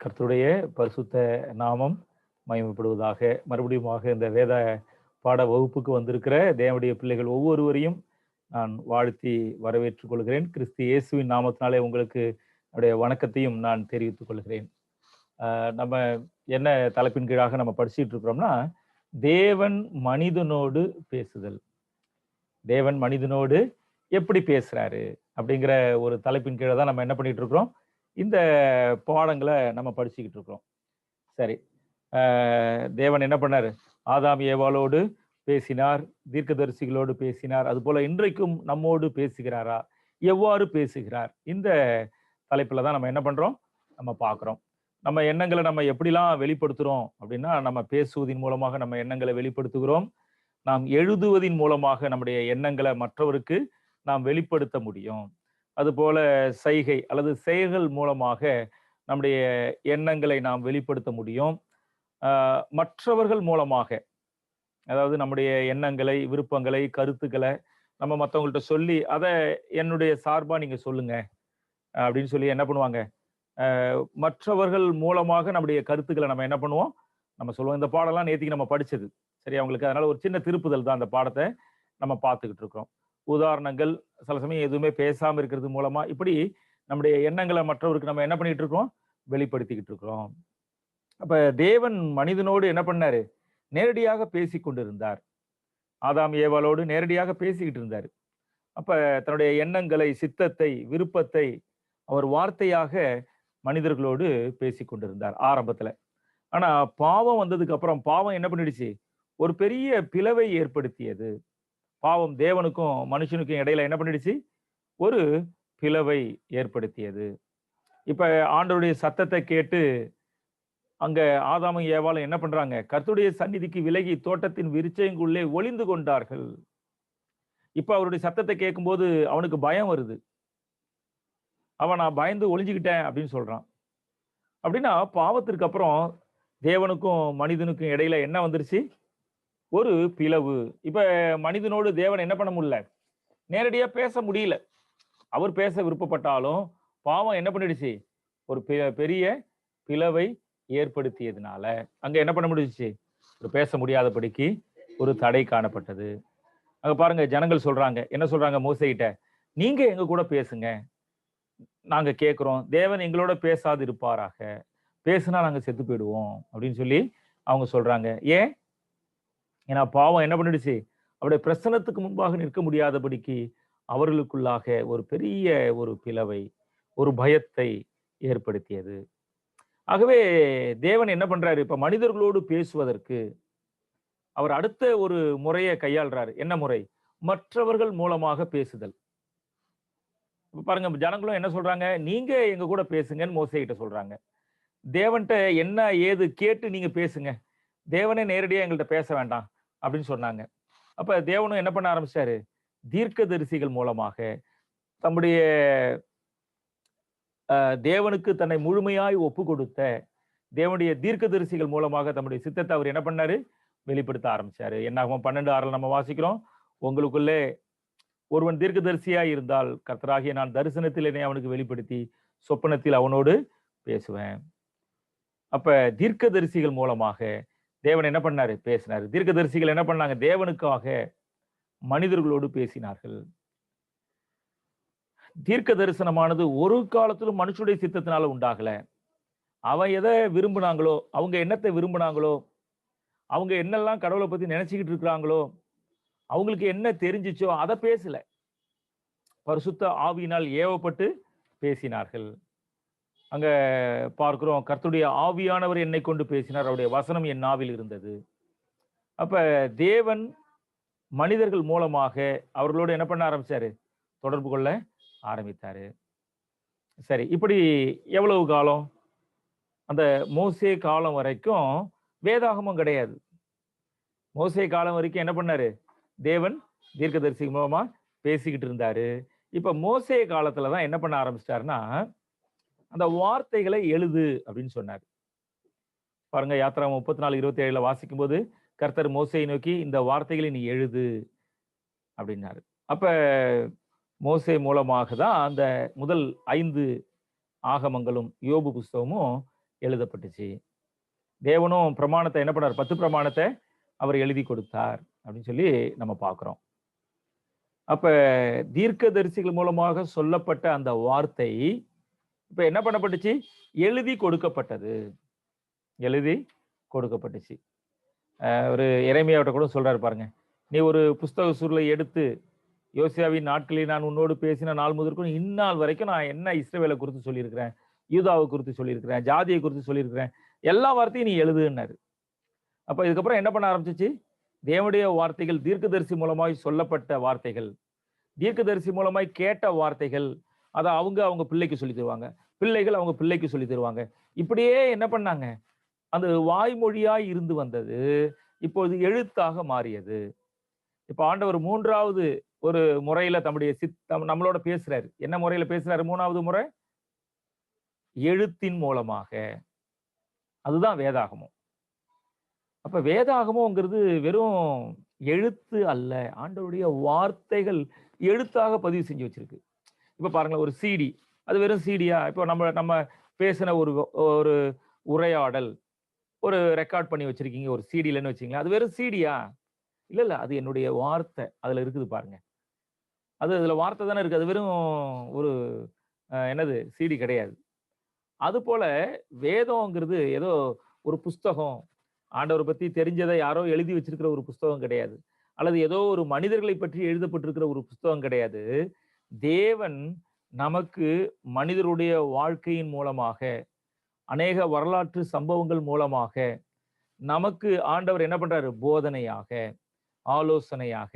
கர்த்தருடைய பரிசுத்த நாமம் மகிமைப்படுவதாக. மறுபடியுமாக இந்த வேத பாட வகுப்புக்கு வந்திருக்கிற தேவனுடைய பிள்ளைகள் ஒவ்வொருவரையும் நான் வாழ்த்தி வரவேற்றுக் கொள்கிறேன். கிறிஸ்து இயேசுவின் நாமத்தினாலே உங்களுக்கு என்னுடைய வணக்கத்தையும் நான் தெரிவித்துக் கொள்கிறேன். நம்ம என்ன தலைப்பின் கீழாக நம்ம படிச்சுட்டு இருக்கிறோம்னா, தேவன் மனிதனோடு பேசுதல். தேவன் மனிதனோடு எப்படி பேசுறாரு அப்படிங்கிற ஒரு தலைப்பின் கீழே தான் நம்ம என்ன பண்ணிட்டு இருக்கிறோம், இந்த பாடங்களை நம்ம படிச்சுக்கிட்டு இருக்கிறோம். சரி, தேவன் என்ன பண்ணாரு? ஆதாம் ஏவாளோடு பேசினார், தீர்க்கதரிசிகளோடு பேசினார். அதுபோல இன்றைக்கும் நம்மோடு பேசுகிறாரா? எவ்வாறு பேசுகிறார்? இந்த தலைப்புல தான் நம்ம என்ன பண்றோம், நம்ம பார்க்கிறோம். நம்ம எண்ணங்களை நம்ம எப்படிலாம் வெளிப்படுத்துறோம் அப்படின்னா, நம்ம பேசுவதன் மூலமாக நம்ம எண்ணங்களை வெளிப்படுத்துகிறோம். நாம் எழுதுவதின் மூலமாக நம்முடைய எண்ணங்களை மற்றவருக்கு நாம் வெளிப்படுத்த முடியும். அதுபோல செய்கை அல்லது செயல்கள் மூலமாக நம்முடைய எண்ணங்களை நாம் வெளிப்படுத்த முடியும். மற்றவர்கள் மூலமாக, அதாவது நம்முடைய எண்ணங்களை, விருப்பங்களை, கருத்துக்களை நம்ம மற்றவங்கள்ட்ட சொல்லி, அதை என்னுடைய சார்பா நீங்க சொல்லுங்க அப்படின்னு சொல்லி என்ன பண்ணுவாங்க, மற்றவர்கள் மூலமாக நம்முடைய கருத்துக்களை நம்ம என்ன பண்ணுவோம், நம்ம சொல்லுவோம். இந்த பாடம்லாம் நேத்திக்கு நம்ம படிச்சது சரி அவங்களுக்கு. அதனால ஒரு சின்ன திருப்புதல் தான் அந்த பாடத்தை நம்ம பார்த்துக்கிட்டு இருக்கிறோம். உதாரணங்கள், சில சமயம் எதுவுமே பேசாம இருக்கிறது மூலமா இப்படி நம்முடைய எண்ணங்களை மற்றவருக்கு நம்ம என்ன பண்ணிட்டு இருக்கோம், வெளிப்படுத்திக்கிட்டு இருக்கிறோம். அப்ப தேவன் மனிதனோடு என்ன பண்ணாரு, நேரடியாக பேசி கொண்டிருந்தார். ஆதாம் ஏவாளோடு நேரடியாக பேசிக்கிட்டு இருந்தார். அப்ப தன்னுடைய எண்ணங்களை, சித்தத்தை, விருப்பத்தை அவர் வார்த்தையாக மனிதர்களோடு பேசி கொண்டிருந்தார் ஆரம்பத்துல. ஆனா பாவம் வந்ததுக்கு அப்புறம் பாவம் என்ன பண்ணிடுச்சு, ஒரு பெரிய பிளவை ஏற்படுத்தியது. பாவம் தேவனுக்கும் மனுஷனுக்கும் இடையில என்ன பண்ணிடுச்சு, ஒரு பிளவை ஏற்படுத்தியது. இப்ப ஆண்டவருடைய சத்தத்தை கேட்டு அங்க ஆதாமும் ஏவாளும் என்ன பண்றாங்க, கர்த்தருடைய சந்நிதிக்கு விலகி தோட்டத்தின் விருட்சங்களுக்குள்ளே ஒளிந்து கொண்டார்கள். இப்ப அவருடைய சத்தத்தை கேட்கும்போது அவனுக்கு பயம் வருது. நான் பயந்து ஒளிஞ்சுக்கிட்டேன் அப்படின்னு சொல்றான். அப்படின்னா பாவத்திற்கு அப்புறம் தேவனுக்கும் மனிதனுக்கும் இடையில என்ன வந்துருச்சு, ஒரு பிளவு. இப்ப மனிதனோடு தேவன் என்ன பண்ண முடியல, நேரடியா பேச முடியல. அவர் பேச விருப்பப்பட்டாலும் பாவம் என்ன பண்ணிடுச்சு, ஒரு பெரிய பிளவை ஏற்படுத்தியதுனால அங்க என்ன பண்ண முடிஞ்சிச்சு, ஒரு பேச முடியாதபடிக்கு ஒரு தடை காணப்பட்டது. அங்க பாருங்க, ஜனங்கள் சொல்றாங்க, என்ன சொல்றாங்க மோசேகிட்ட, நீங்க எங்க கூட பேசுங்க, நாங்க கேட்கிறோம். தேவன் எங்களோட பேசாது இருப்பாராக, பேசுனா நாங்க செத்து போயிடுவோம் அப்படின்னு சொல்லி அவங்க சொல்றாங்க. ஏன்? ஏன்னா பாவம் என்ன பண்ணிடுச்சு, அவருடைய பிரசன்னத்துக்கு முன்பாக நிற்க முடியாதபடிக்கு அவர்களுக்குள்ளாக ஒரு பெரிய ஒரு பிளவை, ஒரு பயத்தை ஏற்படுத்தியது. ஆகவே தேவன் என்ன பண்றாரு, இப்ப மனிதர்களோடு பேசுவதற்கு அவர் அடுத்த ஒரு முறையை கையாள்றாரு. என்ன முறை? மற்றவர்கள் மூலமாக பேசுதல். பாருங்க, ஜனங்களும் என்ன சொல்றாங்க, நீங்க எங்க கூட பேசுங்கன்னு மோசேகிட்ட சொல்றாங்க. தேவன்ட்ட என்ன ஏது கேட்டு நீங்க பேசுங்க, தேவனே நேரடியா எங்கள்ட்ட பேச வேண்டாம் அப்படின்னு சொன்னாங்க. அப்ப தேவனும் என்ன பண்ண ஆரம்பிச்சாரு, தீர்க்கதரிசிகள் மூலமாக தம்முடைய தேவனுக்கு தன்னை முழுமையாய் ஒப்பு கொடுத்த தேவனுடைய தீர்க்கதரிசிகள் மூலமாக தம்முடைய சித்தத்தை அவர் என்ன பண்ணாரு, வெளிப்படுத்த ஆரம்பிச்சாரு. என்னாகும் 12:6 நம்ம வாசிக்கிறோம், உங்களுக்குள்ளே ஒருவன் தீர்க்கதரிசியாய் இருந்தால் கர்த்தராகிய நான் தரிசனத்தில் என்னை அவனுக்கு வெளிப்படுத்தி சொப்பனத்தில் அவனோடு பேசுவேன். அப்ப தீர்க்கதரிசிகள் மூலமாக தேவன் என்ன பண்ணாரு, பேசினாரு. தீர்க்கதரிசிகள் என்ன பண்ணாங்க, தேவனுக்காக மனிதர்களோடு பேசினார்கள். தீர்க்க தரிசனமானது ஒரு காலத்திலும் மனுஷனுடைய சித்தத்தினால உண்டாகல. அவன் எதை விரும்பினாங்களோ, அவங்க என்னத்தை விரும்பினாங்களோ, அவங்க என்னெல்லாம் கடவுளை பத்தி நினைச்சுக்கிட்டு இருக்கிறாங்களோ, அவங்களுக்கு என்ன தெரிஞ்சிச்சோ அதை பேசல. பரிசுத்த ஆவியினால் ஏவப்பட்டு பேசினார்கள். அங்க பார்க்கிறோம், கர்த்தருடைய ஆவியானவர் என்னை கொண்டு பேசினார், அவருடைய வசனம் என் நாவில் இருந்தது. அப்ப தேவன் மனிதர்கள் மூலமாக அவர்களோடு என்ன பண்ண ஆரம்பிச்சாரு, தொடர்பு கொள்ள ஆரம்பித்தாரு. சரி, இப்படி எவ்வளவு காலம்? அந்த மோசே காலம் வரைக்கும் வேதாகமம் கிடையாது. மோசே காலம் வரைக்கும் என்ன பண்ணாரு, தேவன் தீர்க்கதரிசி மூலமா பேசிக்கிட்டு இருந்தாரு. இப்ப மோசே காலத்துலதான் என்ன பண்ண ஆரம்பிச்சிட்டாருன்னா, அந்த வார்த்தைகளை எழுது அப்படின்னு சொன்னார். பாருங்க, யாத்திராகமம் 34:27 வாசிக்கும் போது கர்த்தர் மோசேயை நோக்கி இந்த வார்த்தைகளை நீ எழுது அப்படின்னாரு. அப்ப மோசே மூலமாக தான் அந்த முதல் 5 ஆகமங்களும் யோபு புஸ்தகமும் எழுதப்பட்டுச்சு. தேவனும் பிரமாணத்தை என்ன பண்ணார்? 10 பிரமாணத்தை அவர் எழுதி கொடுத்தார் அப்படின்னு சொல்லி நம்ம பார்க்கிறோம். அப்ப தீர்க்கதரிசிகள் மூலமாக சொல்லப்பட்ட அந்த வார்த்தை இப்ப என்ன பண்ணப்பட்டுச்சு? எழுதி கொடுக்கப்பட்டது. எழுதி கொடுக்கப்பட்டுச்சு. ஒரு எரேமியாவிட்ட கூட சொல்றாரு பாருங்க. நீ ஒரு புஸ்தக சுருளை எடுத்து யோசியாவின் நாட்களில் நான் உன்னோடு பேசின நாள் முதற்கொண்டு இந்நாள் வரைக்கும் நான் என்ன இஸ்ரவேலை குறித்து சொல்லியிருக்கிறேன், யூதாவை குறித்து சொல்லியிருக்கிறேன், ஜாதியை குறித்து சொல்லியிருக்கிறேன், எல்லா வார்த்தையும் நீ எழுதுன்னாரு. அப்ப இதுக்கப்புறம் என்ன பண்ண ஆரம்பிச்சிச்சு? தேவனுடைய வார்த்தைகள் தீர்க்கதரிசி மூலமாய் சொல்லப்பட்ட வார்த்தைகள், தீர்க்கதரிசி மூலமாய் கேட்ட வார்த்தைகள், அதை அவங்க பிள்ளைக்கு சொல்லி தருவாங்க, பிள்ளைகள் அவங்க பிள்ளைக்கு சொல்லி தருவாங்க. இப்படியே என்ன பண்ணாங்க? அந்த வாய்மொழியாய் இருந்து வந்தது இப்போது எழுத்தாக மாறியது. இப்ப ஆண்டவர் 3வது ஒரு முறையில தம்முடைய நம்மளோட பேசுறாரு. என்ன முறையில பேசுறாரு? 3வது முறை எழுத்தின் மூலமாக. அதுதான் வேதாகமம். அப்ப வேதாகமம்ங்கிறது வெறும் எழுத்து அல்ல. ஆண்டவருடைய வார்த்தைகள் எழுத்தாக பதிவு செஞ்சு வச்சிருக்கு. இப்ப பாருங்களேன், ஒரு சிடி. அது வெறும் சிடியா? இப்போ நம்ம பேசின ஒரு உரையாடல் ஒரு ரெக்கார்ட் பண்ணி வச்சிருக்கீங்க ஒரு சிடிலன்னு வச்சுங்களேன். அது வெறும் சிடியா? இல்ல. அது என்னுடைய வார்த்தை அதுல இருக்குது பாருங்க. அதுல வார்த்தை தானே இருக்கு. அது வெறும் ஒரு என்னது சிடி கிடையாது. அது போல வேதம்ங்கிறது ஏதோ ஒரு புஸ்தகம், ஆண்டவரை பத்தி தெரிஞ்சதை யாரோ எழுதி வச்சிருக்கிற ஒரு புஸ்தகம் கிடையாது. அல்லது ஏதோ ஒரு மனிதர்களை பற்றி எழுதப்பட்டிருக்கிற ஒரு புஸ்தகம் கிடையாது. தேவன் நமக்கு மனிதருடைய வாழ்க்கையின் மூலமாக, அநேக வரலாற்று சம்பவங்கள் மூலமாக நமக்கு ஆண்டவர் என்ன பண்றாரு? போதனையாக, ஆலோசனையாக,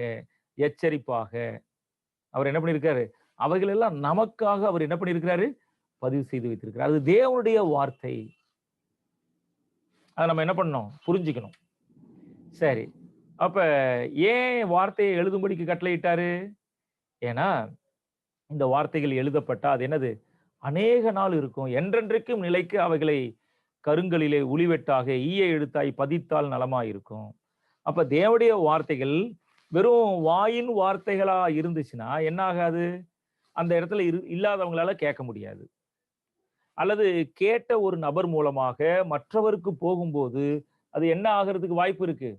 எச்சரிப்பாக அவர் என்ன பண்ணியிருக்காரு? அவைகள் எல்லாம் நமக்காக அவர் என்ன பண்ணியிருக்கிறாரு? பதிவு செய்து வைத்திருக்கிறார். அது தேவனுடைய வார்த்தை. அதை நம்ம என்ன பண்ணணும்? புரிஞ்சுக்கணும். சரி, அப்ப ஏன் வார்த்தையை எழுதும்படிக்கு கட்டளையிட்டாரு? ஏன்னா இந்த வார்த்தைகள் எழுதப்பட்டா அது என்னது? அநேக நாள் இருக்கும், என்றென்றைக்கும் நிலைக்கு அவைகளை கருங்கலிலே உளிவெட்டாக ஈய எழுத்தாய் பதித்தால் நலமாயிருக்கும். அப்ப தேவனுடைய வார்த்தைகள் வெறும் வாயின் வார்த்தைகளா இருந்துச்சுன்னா என்ன ஆகாது? அந்த இடத்துல இல்லாதவங்களால கேட்க முடியாது. அல்லது கேட்ட ஒரு நபர் மூலமாக மற்றவருக்கு போகும்போது அது என்ன ஆகிறதுக்கு வாய்ப்பு இருக்கு?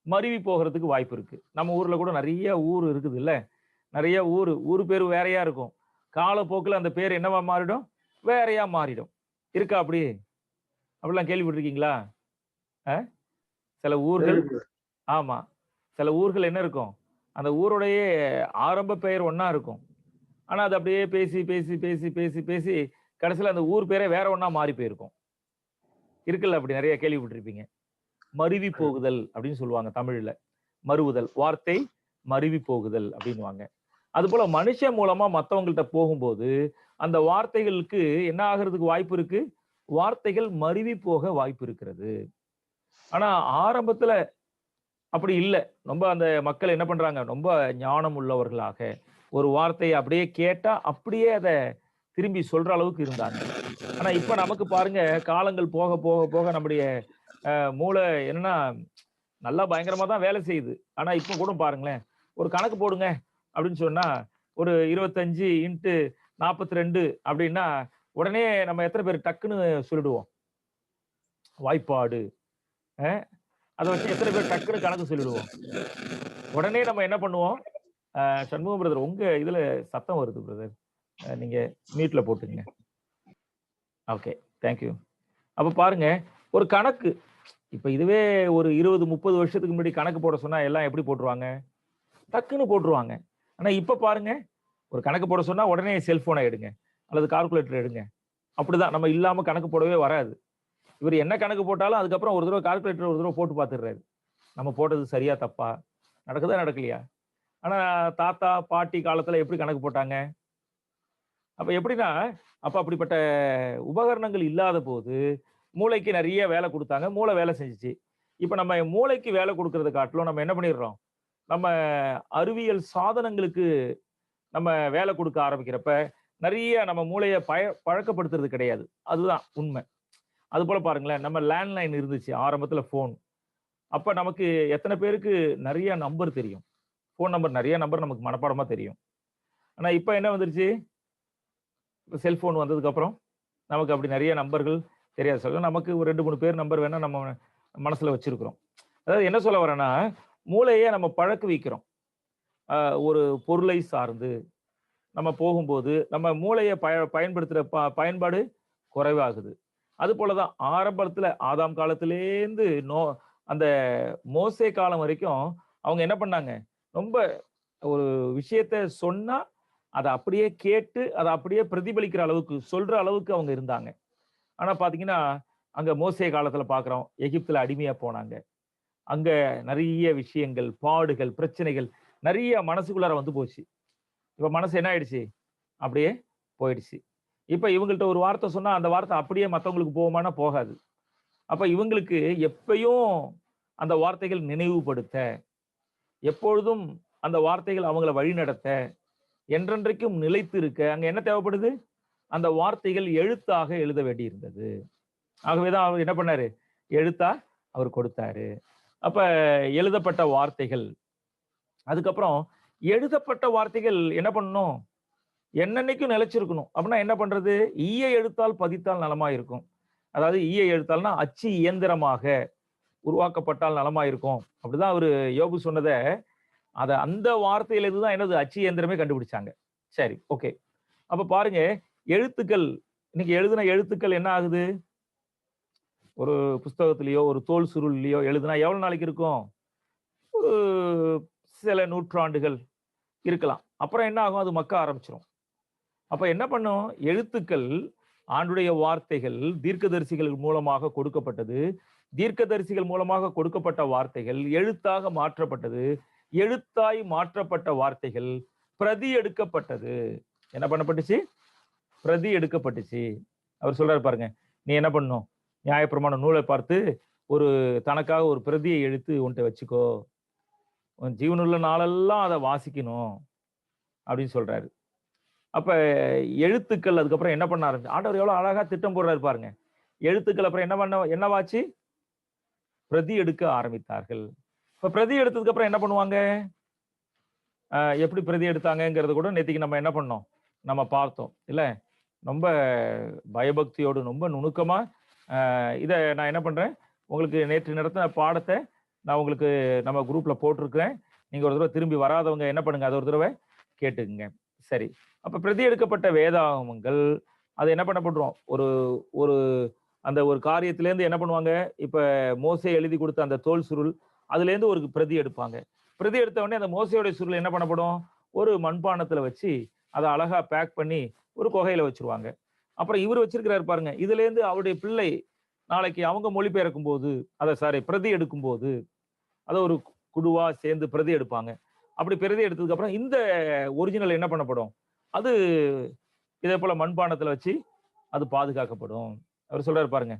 மருவி போகிறதுக்கு வாய்ப்பு இருக்கு. நம்ம ஊர்ல கூட நிறைய ஊர் இருக்குது இல்ல? நிறைய ஊர் பேர் வேறையா இருக்கும். காலப்போக்கில் அந்த பேர் என்னவா மாறிடும்? வேறையா மாறிடும். இருக்கா அப்படி? அப்படிலாம் கேள்விப்பட்டிருக்கீங்களா? சில ஊர்கள், ஆமா, சில ஊர்கள் என்ன இருக்கும்? அந்த ஊருடைய ஆரம்ப பெயர் ஒண்ணா இருக்கும். ஆனா அது அப்படியே பேசி பேசி பேசி பேசி பேசி கடைசியில அந்த ஊர் பேரே வேற ஒண்ணா மாறி போயிருக்கும். இருக்குல்ல, அப்படி நிறைய கேள்விப்பட்டிருப்பீங்க. மருவி போகுதல் அப்படின்னு சொல்லுவாங்க தமிழ்ல. மருவுதல், வார்த்தை மருவி போகுதல் அப்படின்னுவாங்க. அது போல மனுஷன் மூலமா மத்தவங்கள்ட்ட போகும்போது அந்த வார்த்தைகளுக்கு என்ன ஆகிறதுக்கு வாய்ப்பு இருக்கு? வார்த்தைகள் மருவி போக வாய்ப்பு இருக்கிறது. ஆனா ஆரம்பத்துல அப்படி இல்ல. ரொம்ப அந்த மக்கள் என்ன பண்றாங்க? ரொம்ப ஞானம் உள்ளவர்களாக ஒரு வார்த்தையை அப்படியே கேட்டா அப்படியே அதை திரும்பி சொல்ற அளவுக்கு இருந்தாங்க. ஆனா இப்ப நமக்கு பாருங்க, காலங்கள் போக போக போக நம்முடைய மூளை என்னன்னா நல்லா பயங்கரமா தான் வேலை செய்யுது. ஆனா இப்ப கூட பாருங்களேன், ஒரு கணக்கு போடுங்க அப்படின்னு சொன்னா ஒரு 25 இன்ட்டு 42 அப்படின்னா உடனே நம்ம எத்தனை பேர் டக்குன்னு சொல்லிடுவோம்? வாய்ப்பாடு. அதை வச்சு எத்தனை பேர் டக்குன்னு கணக்கு சொல்லிடுவோம்? உடனே நம்ம என்ன பண்ணுவோம்? சண்முகம் பிரதர், உங்க இதுல சத்தம் வருது பிரதர், நீங்க மியூட்ல போட்டுங்க. Okay, thank you. அப்ப பாருங்க, ஒரு கணக்கு இப்ப இதுவே ஒரு 20-30 வருஷத்துக்கு முன்னாடி கணக்கு போட சொன்னா எல்லாம் எப்படி போட்டுருவாங்க? டக்குன்னு போட்டுருவாங்க. ஆனா இப்ப பாருங்க, ஒரு கணக்கு போட சொன்னா உடனே செல்போனை எடுங்க அல்லது கால்குலேட்டர் எடுங்க. அப்படிதான், நம்ம இல்லாம கணக்கு போடவே வராது. இவர் என்ன கணக்கு போட்டாலும் அதுக்கப்புறம் ஒரு தடவை கால்குலேட்டர் ஒரு தடவை போட்டு பார்த்துடுறாரு. நம்ம போட்டது சரியா தப்பா, நடக்குதா நடக்கலையா? ஆனா தாத்தா பாட்டி காலத்துல எப்படி கணக்கு போட்டாங்க? அப்ப எப்படின்னா, அப்ப அப்படிப்பட்ட உபகரணங்கள் இல்லாத போது மூளைக்கு நிறைய வேலை கொடுத்தாங்க. மூளை வேலை செஞ்சுச்சு. இப்ப நம்ம மூளைக்கு வேலை கொடுக்கறத காட்டிலும் நம்ம என்ன பண்ணிடுறோம்? நம்ம அறிவியல் சாதனங்களுக்கு நம்ம வேலை கொடுக்க ஆரம்பிக்கிறப்ப நிறைய நம்ம மூளையை பழக்கப்படுத்துறது கிடையாது. அதுதான் உண்மை. அது போல பாருங்களேன், நம்ம லேண்ட்லைன் இருந்துச்சு ஆரம்பத்துல, போன். அப்ப நமக்கு எத்தனை பேருக்கு நிறைய நம்பர் தெரியும்? போன் நம்பர், நிறைய நம்பர் நமக்கு மனப்பாடமா தெரியும். ஆனா இப்ப என்ன வந்துருச்சு? செல்போன் வந்ததுக்கு அப்புறம் நமக்கு அப்படி நிறைய நம்பர்கள் தெரியாது சொல்ல. நமக்கு ஒரு 2, 3 பேர் நம்பர் வேணா நம்ம மனசுல வச்சிருக்கிறோம். அதாவது என்ன சொல்ல வரேன்னா, மூளைய நம்ம பழக்குவிக்கிறோம். அ ஒரு பொருளை சார்ந்து நம்ம போகும்போது, நம்ம மூளைய பயன்படுத்துற பயன்பாடு குறைவாகுது. அதுபோல தான் ஆரம்பத்துல ஆதாம் காலத்திலேருந்து அந்த மோசே காலம் வரைக்கும் அவங்க என்ன பண்ணாங்க? ரொம்ப ஒரு விஷயத்த சொன்னா, அத அப்படியே கேட்டு, அத அப்படியே பிரதிபலிக்கிற அளவுக்கு, சொல்ற அளவுக்கு அவங்க இருந்தாங்க. ஆனா பாத்தீங்கன்னா, அங்க மோசே காலத்துல பார்க்கிறோம். எகிப்துல அடிமையா போனாங்க. அங்க நெறைய விஷயங்கள், பாடுகள், பிரச்சனைகள் நெறைய மனசுக்குள்ளார வந்து போச்சு. இப்ப மனசு என்ன ஆயிடுச்சு? அப்படியே போயிடுச்சு. இப்ப இவங்கள்ட்ட ஒரு வார்த்தை சொன்னா, அந்த வார்த்தை அப்படியே மத்தவங்களுக்கு போகுமான்னா போகாது. அப்ப இவங்களுக்கு எப்பயும் அந்த வார்த்தைகள் நினைவுபடுத்த, எப்பொழுதும் அந்த வார்த்தைகள் அவங்கள வழிநடத்த, என்றென்றைக்கும் நிலைத்து இருக்க, அங்க என்ன தேவைப்படுது? அந்த வார்த்தைகள் எழுத்தாக எழுத வேண்டியிருந்தது. ஆகவே தான் அவர் என்ன பண்ணாரு? எழுத்தா அவர் கொடுத்தாரு. அப்ப எழுதப்பட்ட வார்த்தைகள், அதுக்கப்புறம் எழுதப்பட்ட வார்த்தைகள் என்ன பண்ணணும்? என்னன்னைக்கும் நிலைச்சிருக்கணும். அப்படின்னா என்ன பண்றது? ஈய எழுத்தால் பதித்தால் நலமாயிருக்கும். அதாவது ஈய எழுத்தால்னா அச்சு இயந்திரமாக உருவாக்கப்பட்டால் நலமாயிருக்கும். அப்படிதான் அவரு யோபு சொன்னத, அந்த வார்த்தையிலிருந்து தான் என்னது அச்சு இயந்திரமே கண்டுபிடிச்சாங்க. சரி, ஓகே. அப்ப பாருங்க, எழுத்துக்கள் இன்னைக்கு எழுதின எழுத்துக்கள் என்ன ஆகுது? ஒரு புஸ்தகத்திலயோ, ஒரு தோல் சுருள்லயோ எழுதுனா எவ்வளவு நாளைக்கு இருக்கும்? ஒரு சில நூற்றாண்டுகள் இருக்கலாம். அப்புறம் என்ன ஆகும்? அது மக்க ஆரம்பிச்சுரும். அப்ப என்ன பண்ணும்? எழுத்துக்கள், ஆண்டுடைய வார்த்தைகள், தீர்க்கதரிசிகள் மூலமாக கொடுக்கப்பட்டது. தீர்க்கதரிசிகள் மூலமாக கொடுக்கப்பட்ட வார்த்தைகள் எழுத்தாக மாற்றப்பட்டது. எழுத்தாய் மாற்றப்பட்ட வார்த்தைகள் பிரதி எடுக்கப்பட்டது. என்ன பண்ணப்பட்டுச்சு? பிரதி எடுக்கப்பட்டுச்சு. அவர் சொல்றாரு பாருங்க. நீ என்ன பண்ணணும்? நியாயப்பிரமாண நூலை பார்த்து ஒரு தனக்காக ஒரு பிரதியை எடுத்து உன்ட்ட வச்சுக்கோ. உன் ஜீவனுள்ள நாளெல்லாம் அத வாசிக்கணும். அப்படின்னு சொல்றாரு. அப்ப எழுத்துக்கள் அதுக்கப்புறம் என்ன பண்ண ஆரம்பிச்சு ஆண்டவர் எவ்வளவு அழகா திட்டம் போடுறாரு பாருங்க. எழுத்துக்கள் அப்புறம் என்னவாச்சு? பிரதி எடுக்க ஆரம்பித்தார்கள். இப்ப பிரதி எடுத்ததுக்கு அப்புறம் என்ன பண்ணுவாங்க? எப்படி பிரதி எடுத்தாங்கங்கிறது கூட நேத்திக்கு நம்ம என்ன பண்ணோம்? நம்ம பார்த்தோம். இல்ல? ரொம்ப பயபக்தியோடு ரொம்ப நுணுக்கமா இத நான் என்ன பண்றேன்? உங்களுக்கு நேற்று நடத்தின பாடத்த நான் உங்களுக்கு நம்ம குரூப்ல போட்டிருக்கிறேன். நீங்க ஒரு தடவ திரும்பி வராதவங்க என்ன பண்ணுங்க? அத ஒரு தடவ கேட்டுக்கங்க. சரி. அப்ப பிரதி எடுக்கப்பட்ட வேதாகமங்கள், அது என்ன பண்ணப்படுறோம்? ஒரு ஒரு அந்த ஒரு காரியத்திலேருந்து என்ன பண்ணுவாங்க? இப்ப மோசே எழுதி குடுத்த அந்த தோல் சுருள், அதுலேருந்து ஒரு பிரதி எடுப்பாங்க. பிரதி எடுத்த உடனே அந்த மோசேயோட சுருள் என்ன பண்ணப்படும்? ஒரு மண்பாண்டத்துல வச்சு, அத அழகா பேக் பண்ணி ஒரு குகையில வச்சுருவாங்க. அப்புறம் இவரு வச்சிருக்கிறாரு பாருங்க. இதுலேருந்து அவருடைய பிள்ளை நாளைக்கு அவங்க மொழிபெயர்க்கும்போது, பிரதி எடுக்கும்போது, அத ஒரு குழுவா சேர்ந்து பிரதி எடுப்பாங்க. அப்படி பிரதி எடுத்ததுக்கு அப்புறம் இந்த ஒரிஜினல் என்ன பண்ணப்படும்? அது இதே போல மண்பாண்டத்துல வச்சு அது பாதுகாக்கப்படும். அவர் சொல்றாரு பாருங்க.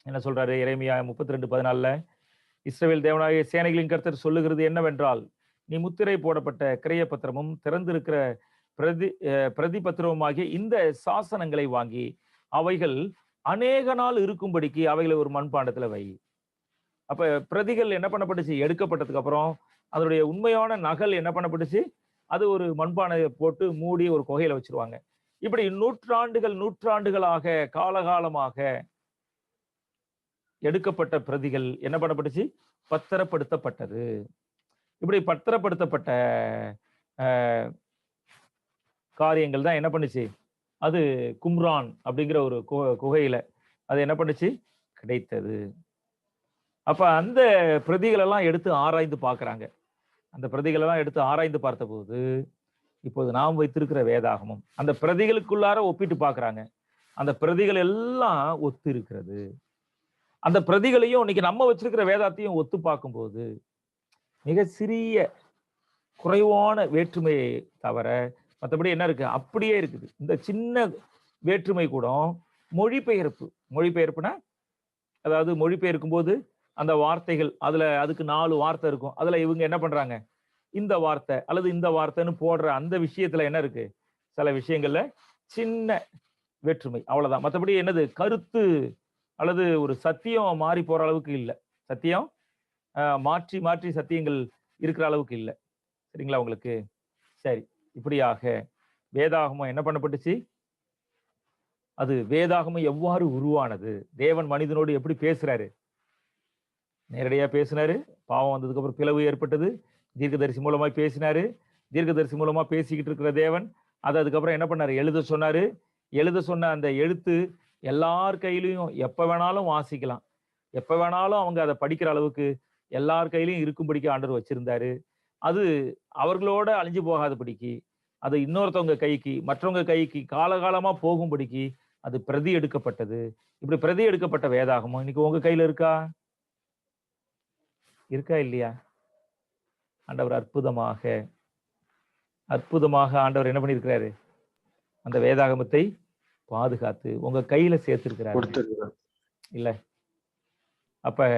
என்ன சொல்றாரு? எரேமியா 32:14ல இஸ்ரவேல் தேவனாகிய சேனைகளின் கர்த்தர் சொல்லுகிறது என்னவென்றால், நீ முத்திரை போடப்பட்ட கிரயப்பத்திரமும் திறந்திருக்கிற பிரதிபத்திரமுமாகிய இந்த சாசனங்களை வாங்கி, அவைகள் அநேக நாள் இருக்கும்படிக்கு அவைகளை ஒரு மண்பாண்டத்துல வை. அப்ப பிரதிகள் என்ன பண்ணப்பட்டுச்சு? எடுக்கப்பட்டதுக்கு அப்புறம், அதனுடைய உண்மையான நகல் என்ன பண்ணப்பட்டுச்சு? அது ஒரு மண்பானைய போட்டு மூடி ஒரு குகையில வச்சுருவாங்க. இப்படி நூற்றாண்டுகள், நூற்றாண்டுகளாக, காலகாலமாக எடுக்கப்பட்ட பிரதிகள் என்ன பண்ணப்பட்டுச்சு? பத்திரப்படுத்தப்பட்டது. இப்படி பத்திரப்படுத்தப்பட்ட அ காரியங்கள் தான் என்ன பண்ணுச்சு? அது கும்ரான் அப்படிங்கிற ஒரு குகையில அது என்ன பண்ணுச்சு? கிடைத்தது. அப்ப அந்த பிரதிகள் எல்லாம் எடுத்து ஆராய்ந்து பார்க்குறாங்க. அந்த பிரதிகள் எல்லாம் எடுத்து ஆராய்ந்து பார்த்தபோது, இப்போது நாம் வைத்திருக்கிற வேதாகமம், அந்த பிரதிகளுக்குள்ளார ஒப்பிட்டு பார்க்குறாங்க. அந்த பிரதிகள் எல்லாம் ஒத்து இருக்கிறது. அந்த பிரதிகளையும் இன்னைக்கு நம்ம வச்சிருக்கிற வேதாத்தையும் ஒத்து பார்க்கும்போது, மிக சிறிய குறைவான வேற்றுமையை தவிர, மத்தபடி என்ன இருக்கு? அப்படியே இருக்குது. இந்த சின்ன வேற்றுமை கூட மொழிபெயர்ப்பு. மொழிபெயர்ப்புனா, அதாவது மொழிபெயர்க்கும்போது அந்த வார்த்தைகள் அதுக்கு 4 வார்த்தை இருக்கும். அதுல இவங்க என்ன பண்றாங்க? இந்த வார்த்தை அல்லது இந்த வார்த்தைன்னு போடுற அந்த விஷயத்துல என்ன இருக்கு? சில விஷயங்கள்ல சின்ன வேற்றுமை. அவ்வளவுதான். மத்தபடி என்னது? கருத்து அல்லது ஒரு சத்தியம் மாறி போற அளவுக்கு இல்ல. சத்தியம் மாற்றி, மாற்றி சத்தியங்கள் இருக்கிற அளவுக்கு இல்ல. சரிங்களா உங்களுக்கு? சரி. இப்படியாக வேதாகமம் என்ன பண்ணப்பட்டுச்சு? அது வேதாகமம் எவ்வாறு உருவானது, தேவன் மனிதனோடு எப்படி பேசுறாரு, நேரடியா பேசினாரு, பாவம் வந்ததுக்கு அப்புறம் பிளவு ஏற்பட்டது, தீர்க்கதரிசி மூலமா பேசினாரு, தீர்க்கதரிசி மூலமா பேசிக்கிட்டு இருக்கிற தேவன் அதுக்கப்புறம் என்ன பண்ணாரு, எழுத சொன்னாரு. எழுத சொன்ன அந்த எழுத்து எல்லார் கையிலையும் எப்ப வேணாலும் வாசிக்கலாம், எப்ப வேணாலும் அவங்க அதை படிக்கிற அளவுக்கு எல்லார் கையிலையும் இருக்கும்படிக்கு ஆண்டவர் வச்சிருந்தாரு. அது அவர்களோட அழிஞ்சு போகாதபடிக்கு, அது இன்னொருத்தவங்க கைக்கு, மற்றவங்க கைக்கு காலகாலமா போகும்படிக்கு அது பிரதி எடுக்கப்பட்டது. இப்படி பிரதி எடுக்கப்பட்ட வேதாகமம் இன்னைக்கு உங்க கையில இருக்கா? இருக்கா இல்லையா? ஆண்டவர் அற்புதமாக அற்புதமாக ஆண்டவர் என்ன பண்ணியிருக்கிறாரு, அந்த வேதாகமத்தை பாதுகாத்து உங்க கையில சேர்த்திருக்கிறாரு இல்ல? அப்ப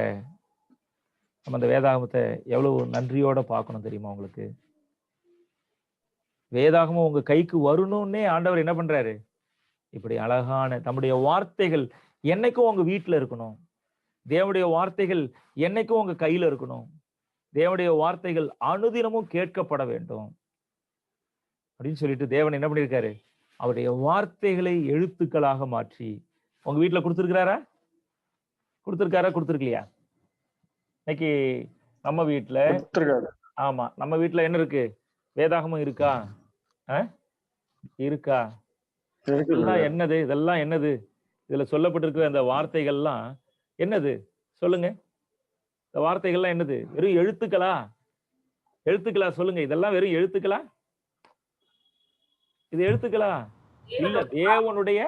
நம்ம அந்த வேதாகமத்தை எவ்வளவு நன்றியோட பார்க்கணும் தெரியுமா உங்களுக்கு? வேதாகமம் உங்க கைக்கு வரணும்னே ஆண்டவர் என்ன பண்றாரு, இப்படி அழகான தம்முடைய வார்த்தைகள் என்னைக்கும் உங்க வீட்டுல இருக்கணும். தேவனுடைய வார்த்தைகள் என்னைக்கும் உங்க கையில இருக்கணும். தேவனுடைய வார்த்தைகள் அனுதினமும் கேட்கப்பட வேண்டும் அப்படின்னு சொல்லிட்டு தேவன் என்ன பண்ணியிருக்காரு, அவருடைய வார்த்தைகளை எழுத்துக்களாக மாற்றி உங்க வீட்டுல கொடுத்திருக்கிறாரா? கொடுத்திருக்கலையா? இன்னைக்கு நம்ம வீட்டுல, ஆமா, நம்ம வீட்டுல என்ன இருக்கு, வேதாகமம் இருக்கா? இருக்கா? இதெல்லாம் என்னது, இதெல்லாம் என்னது, இதுல சொல்லப்பட்டிருக்கிற அந்த வார்த்தைகள்லாம் என்னது சொல்லுங்க? இந்த வார்த்தைகள்லாம் என்னது? வெறும் எழுத்துக்களா? எழுத்துக்களா சொல்லுங்க? இதெல்லாம் வெறும் எழுத்துக்களா? இது எழுத்துக்களா? இல்ல, தேவனுடைய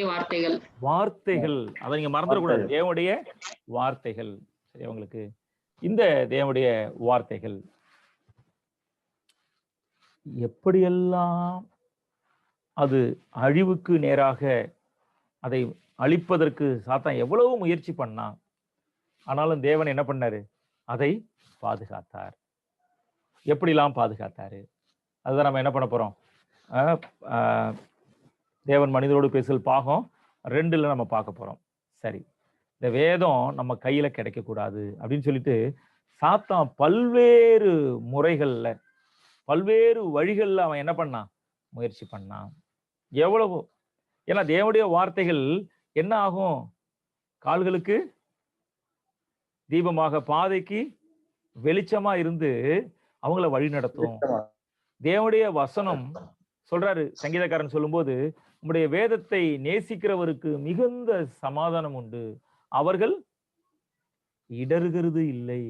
வார்த்தைகள். வார்த்தைகள், அதை நீங்க மறந்துடக்கூடாது. தேவனுடைய வார்த்தைகள். சரி, உங்களுக்கு இந்த தேவனுடைய வார்த்தைகள் எப்படியெல்லாம் அது அழிவுக்கு நேராக அதை அழிப்பதற்கு சாத்தான் எவ்வளவு முயற்சி பண்ணான், ஆனாலும் தேவன் என்ன பண்ணாரு, அதை பாதுகாத்தார். எப்படிலாம் பாதுகாத்தாரு, அதுதான் நம்ம என்ன பண்ண போறோம். தேவன் மனிதரோடு பேசுதல் பாகம் 2ல நம்ம பார்க்க போறோம். சரி, இந்த வேதம் நம்ம கையில கிடைக்கக்கூடாது அப்படின்னு சொல்லிட்டு சாத்தான் பல்வேறு முறைகள்ல, பல்வேறு வழிகள்ல அவன் என்ன பண்ணான், முயற்சி பண்ணான். எவ்வளவு, ஏன்னா தேவனுடைய வார்த்தைகள் என்ன ஆகும், கால்களுக்கு தீபமாக, பாதைக்கு வெளிச்சமா இருந்து அவங்கள வழி நடத்தும். தேவனுடைய வசனம் சொல்றாரு, சங்கீதக்காரன் சொல்லும்போது, உம்முடைய வேதத்தை நேசிக்கிறவருக்கு மிகுந்த சமாதானம் உண்டு, அவர்கள் இடறுகிறது இல்லை.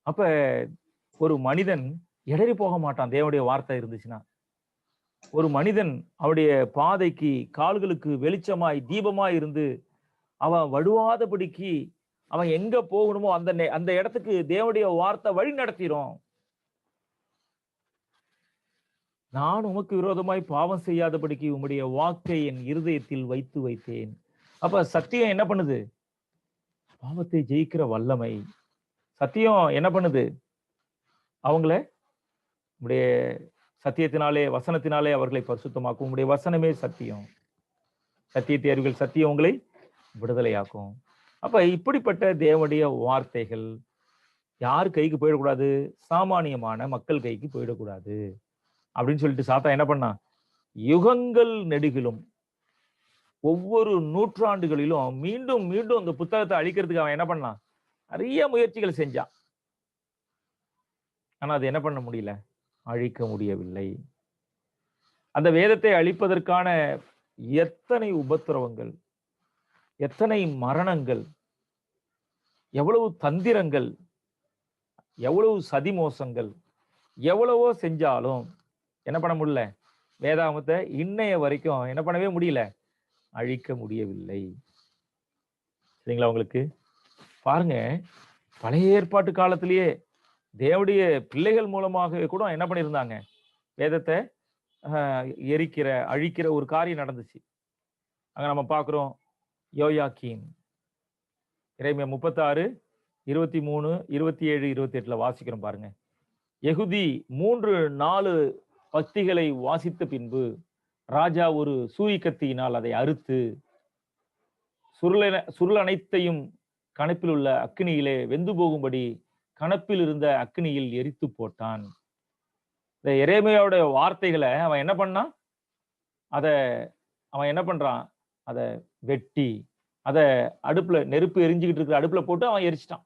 அப்ப ஒரு மனிதன் இடறி போக மாட்டான் தேவனுடைய வார்த்தை இருந்துச்சுன்னா. ஒரு மனிதன் அவருடைய பாதைக்கு, கால்களுக்கு வெளிச்சமாய் தீபமாய் இருந்து அவன் வழுவாதபடிக்கு அவன் எங்க போகணுமோ அந்த இடத்துக்கு தேவனுடைய வார்த்தை வழி நடத்திரும். நான் உமக்கு விரோதமாய் பாவம் செய்யாதபடிக்கு உம்முடைய வாக்கை என் இருதயத்தில் வைத்து வைத்தேன். அப்ப சத்தியம் என்ன பண்ணுது, பாவத்தை ஜெயிக்கிற வல்லமை. சத்தியம் என்ன பண்ணுது, அவங்கள உம்முடைய சத்தியத்தினாலே, வசனத்தினாலே அவர்களை பரிசுத்தமாக்கும். உம்முடைய வசனமே சத்தியம், சத்தியத்தை அறிவுகள் சத்தியம் உங்களை விடுதலையாக்கும். அப்ப இப்படிப்பட்ட தேவனுடைய வார்த்தைகள் யார் கைக்கு போயிடக்கூடாது, சாமானியமான மக்கள் கைக்கு போயிடக்கூடாது அப்படின்னு சொல்லிட்டு சாத்தான் என்ன பண்ணான், யுகங்கள் நெடுகிலும் ஒவ்வொரு நூற்றாண்டுகளிலும் மீண்டும் மீண்டும் இந்த புத்தகத்தை அழிக்கிறதுக்கு அவன் என்ன பண்ணான், நிறைய முயற்சிகள் செஞ்சான். ஆனா அது என்ன பண்ண முடியல, அழிக்க முடியவில்லை. அந்த வேதத்தை அழிப்பதற்கான எத்தனை உபத்திரவங்கள், எத்தனை மரணங்கள், எவ்வளவு தந்திரங்கள், எவ்வளவு சதிமோசங்கள், எவ்வளவோ செஞ்சாலும் என்ன பண்ண முடியல, வேதாகமத்தை இன்னைய வரைக்கும் என்ன பண்ணவே முடியல, அழிக்க முடியவில்லை. சரிங்களா? உங்களுக்கு பாருங்க, பழைய ஏற்பாட்டு காலத்திலேயே தேவனுடைய பிள்ளைகள் மூலமாக கூட என்ன பண்ணியிருந்தாங்க, வேதத்தை எரிக்கிற, அழிக்கிற ஒரு காரியம் நடந்துச்சு. அங்க நம்ம பார்க்கிறோம், யோயாக்கீம், எரேமியா 36, 23, 27, 28 வாசிக்கிறோம் பாருங்க. யெகூதி 3-4 பத்திகளை வாசித்த பின்பு ராஜா ஒரு சூயிக்கத்தியினால் அதை அறுத்து சுருள் அனைத்தையும் கணப்பில் உள்ள அக்கினியிலே வெந்து போகும்படி கணப்பில் இருந்த அக்கினியில் எரித்து போட்டான். இந்த எரேமியாவுடைய வார்த்தைகளை அவன் என்ன பண்ணான், அத அவன் என்ன பண்றான், அதை வெட்டி அத அடுப்புல நெருப்பு எரிஞ்சுகிட்டு இருக்கிற அடுப்புல போட்டு அவன் எரிச்சிட்டான்.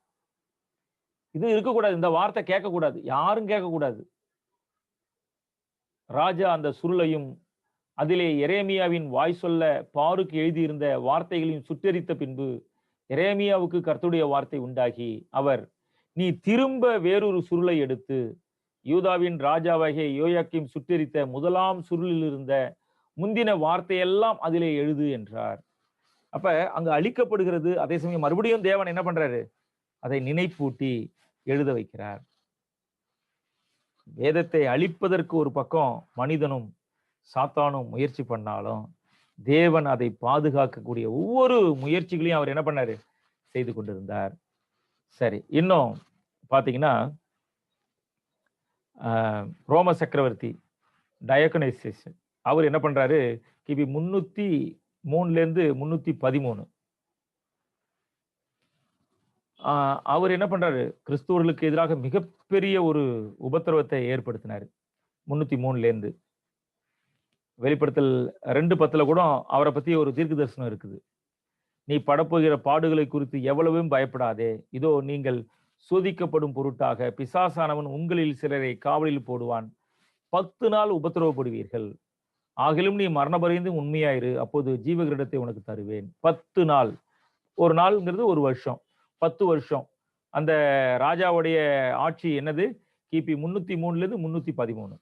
இது இருக்கக்கூடாது. இந்த வார்த்தை கேட்கக்கூடாது. யாரும் கேட்கக்கூடாது. ராஜா அந்த சுருளையும் அதிலே எரேமியாவின் வாய் சொல்ல பாருக்கு எழுதியிருந்த வார்த்தைகளையும் சுட்டெரித்த பின்பு எரேமியாவுக்கு கர்த்தருடைய வார்த்தை உண்டாகி அவர், நீ திரும்ப வேறொரு சுருளை எடுத்து யூதாவின் ராஜாவாகிய யோயாக்கீம் சுட்டெரித்த முதலாம் சுருளில் இருந்த முந்தின வார்த்தையெல்லாம் அதிலே எழுது என்றார். அப்ப அங்க அழிக்கப்படுகிறது. அதே சமயம் மறுபடியும் தேவன் என்ன பண்றாரு, அதை நினைப்பூட்டி எழுத வைக்கிறார். வேதத்தை அழிப்பதற்கு ஒரு பக்கம் மனிதனும் சாத்தானும் முயற்சி பண்ணாலும் தேவன் அதை பாதுகாக்கக்கூடிய ஒவ்வொரு முயற்சிகளையும் அவர் என்ன பண்ணாரு, செய்து கொண்டிருந்தார். சரி, இன்னும் பாத்தீங்கன்னா ரோம சக்கரவர்த்தி டயகனைசிஸ் அவர் என்ன பண்றாரு, கிபி 303 இருந்து 313 அவர் என்ன பண்றாரு, கிறிஸ்துவர்களுக்கு எதிராக மிகப்பெரிய ஒரு உபத்திரவத்தை ஏற்படுத்தினாரு. 303 இருந்து வெளிப்படுத்தல் 2:10 கூட அவரை பத்தி ஒரு தீர்க்க தரிசனம் இருக்குது. நீ படப்போகிற பாடுகளை குறித்து எவ்வளவும் பயப்படாதே, இதோ நீங்கள் சோதிக்கப்படும் பொருட்டாக பிசாசானவன் உங்களில் சிலரை காவலில் போடுவான், 10 நாள் உபத்திரவப்படுவீர்கள், ஆகிலும் நீ மரணபரியந்தும் உண்மையாயிரு, அப்போது ஜீவகிரீடத்தை உனக்கு தருவேன். 10 நாள், ஒரு நாள்ங்கிறது ஒரு வருஷம், 10 வருஷம். அந்த ராஜாவுடைய ஆட்சி என்னது, கிபி 303 இருந்து 313.